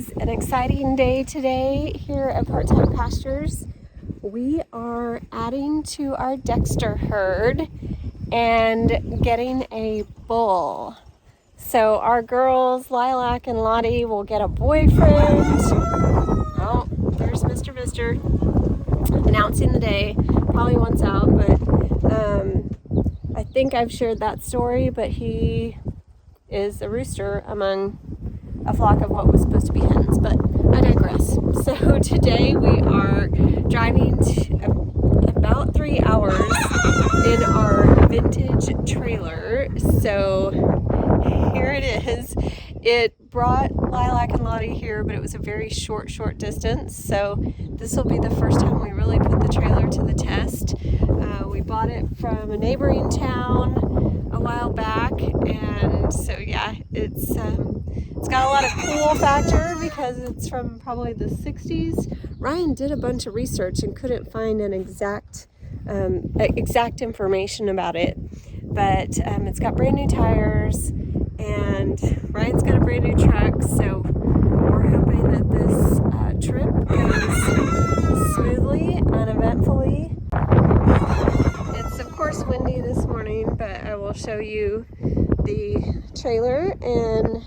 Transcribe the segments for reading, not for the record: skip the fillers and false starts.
is an exciting day today here at Time Pastures. We are adding to our Dexter herd and getting a bull. So our girls, Lilac and Lottie, will get a boyfriend. Oh, there's Mr. announcing the day. Probably wants out, but I think I've shared that story, but he is a rooster among a flock of what was supposed to be hens, but I digress. So today we are driving about 3 hours in our vintage trailer. So here it is. It brought Lilac and Lottie here, but it was a very short distance. So this will be the first time we really put the trailer to the test. We bought it from a neighboring town a while back, and so yeah, it's got a lot of cool factor because it's from probably the 60s. Ryan did a bunch of research and couldn't find an exact information about it, but it's got brand new tires, and Ryan's got a brand new truck, so we're hoping that this trip goes smoothly, uneventfully. It's of course windy this morning, but I will show you the trailer, and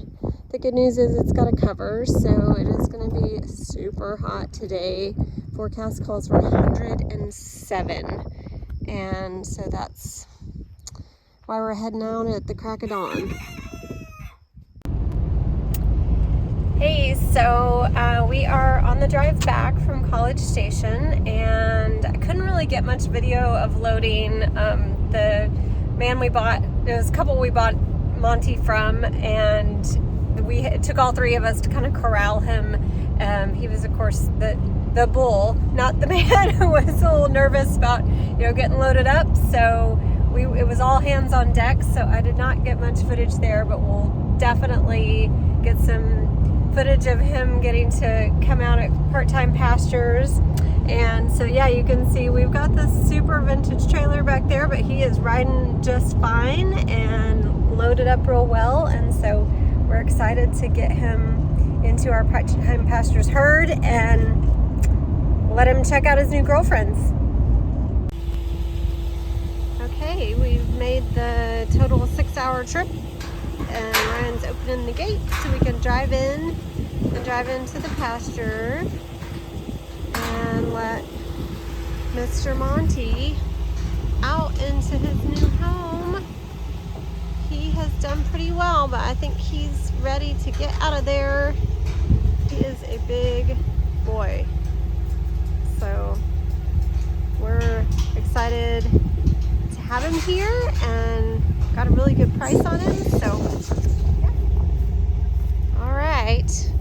the good news is it's got a cover, so it is going to be super hot today. Forecast calls for 107, and so that's why we're heading out at the crack of dawn. Hey, so we are on the drive back from College Station, and I couldn't really get much video of loading. The man we bought, it was a couple we bought Monty from, and it took all three of us to kind of corral him. He was, of course, the bull, not the man, who was a little nervous about, getting loaded up. So it was all hands on deck. So I did not get much footage there, but we'll definitely get some footage of him getting to come out at Time Pastures. And so yeah, you can see we've got this super vintage trailer back there, but he is riding just fine and loaded up real well. And so we're excited to get him into our Time Pastures herd and let him check out his new girlfriends. Okay, we've made the total 6-hour trip, and Ryan's opening the gate so we can drive in and drive into the pasture and let Mr. Monty out into his new home. He has done pretty well, but I think he's ready to get out of there. He is a big boy. So we're excited to have him here and got a really good price on him. So yeah. All right.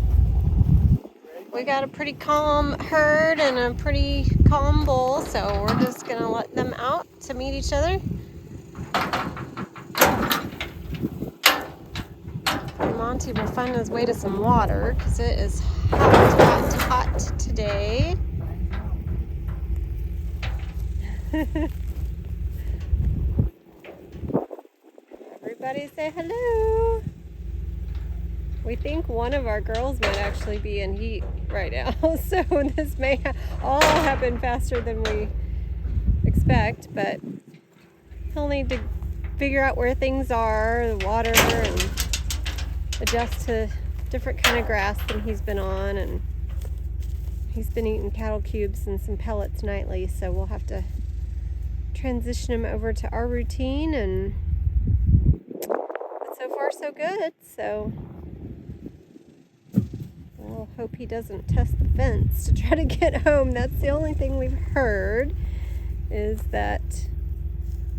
We got a pretty calm herd and a pretty calm bull, so we're just gonna let them out to meet each other. Monty will find his way to some water because it is hot today. Everybody say hello. We think one of our girls might actually be in heat right now, so this may all happen faster than we expect, but he'll need to figure out where things are, the water, and adjust to different kind of grass than he's been on. And he's been eating cattle cubes and some pellets nightly, so we'll have to transition him over to our routine. And but so far so good, so we'll hope he doesn't test the fence to try to get home. That's the only thing we've heard, is that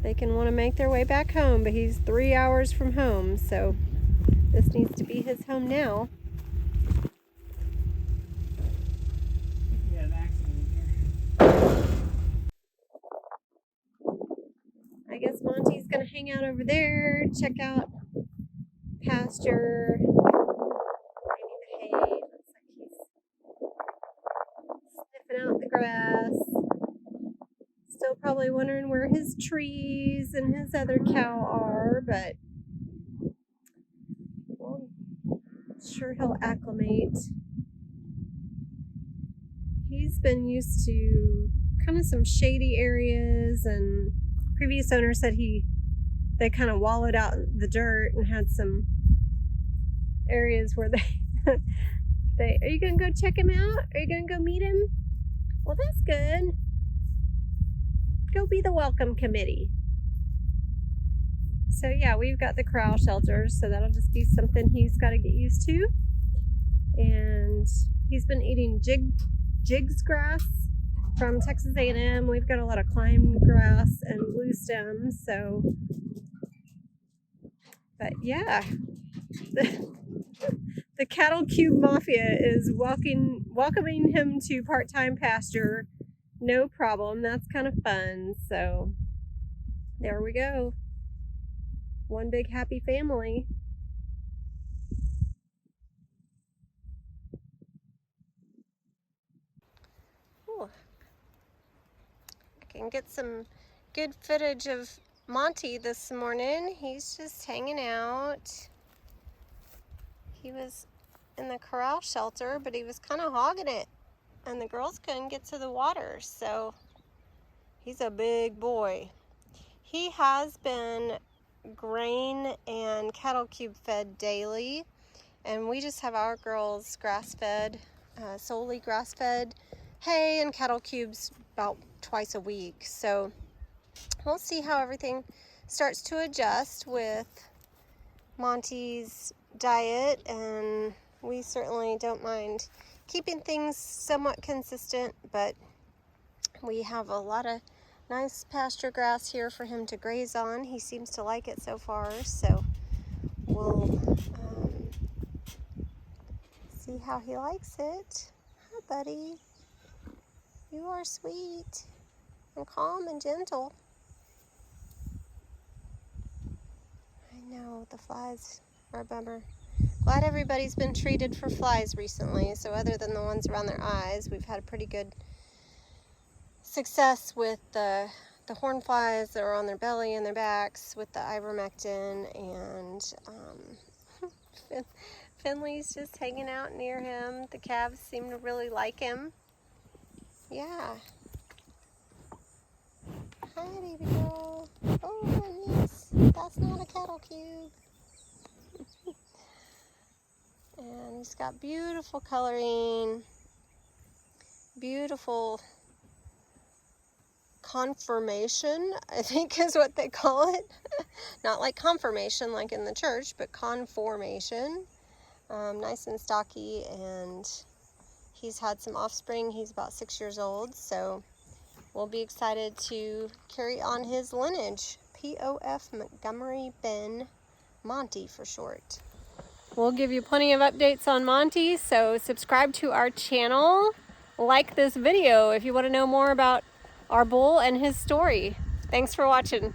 they can want to make their way back home, but he's 3 hours from home, so this needs to be his home now. We had an accident here. I guess Monty's gonna hang out over there, check out pasture. Maybe the hay. Looks like he's sniffing out the grass. Still probably wondering where his trees and his other cow are, but well, I'm sure he'll acclimate. He's been used to kind of some shady areas, and previous owner said they kind of wallowed out the dirt and had some areas where are you gonna go check him out? Are you gonna go meet him? Well, that's good. Go be the welcome committee. So yeah, we've got the corral shelters, so that'll just be something he's got to get used to. And he's been eating jigs grass from Texas A&M. We've got a lot of climb grass and blue stems, so. But yeah, the cattle cube mafia is welcoming him to part-time pasture. No problem. That's kind of fun. So there we go. One big happy family. Ooh. I can get some good footage of Monty this morning. He's just hanging out. He was in the corral shelter, but he was kind of hogging it, and the girls couldn't get to the water, so he's a big boy. He has been grain and cattle cube fed daily, and we just have our girls grass fed, solely grass fed hay and cattle cubes about twice a week. So we'll see how everything starts to adjust with Monty's diet, and we certainly don't mind keeping things somewhat consistent, but we have a lot of nice pasture grass here for him to graze on. He seems to like it so far, so we'll see how he likes it. Hi, buddy. You are sweet and calm and gentle. I know, the flies are a bummer. Glad everybody's been treated for flies recently, so other than the ones around their eyes, we've had a pretty good success with the horn flies that are on their belly and their backs with the ivermectin, and Finley's just hanging out near him. The calves seem to really like him. Yeah. Hi, baby girl. Oh goodness, that's not a cattle cube. And he's got beautiful coloring, beautiful conformation, I think is what they call it. Not like confirmation like in the church, but conformation. Nice and stocky, and he's had some offspring. He's about 6 years old, so we'll be excited to carry on his lineage. POF Montgomery Ben, Monty for short. We'll give you plenty of updates on Monty, so subscribe to our channel. Like this video if you want to know more about our bull and his story. Thanks for watching.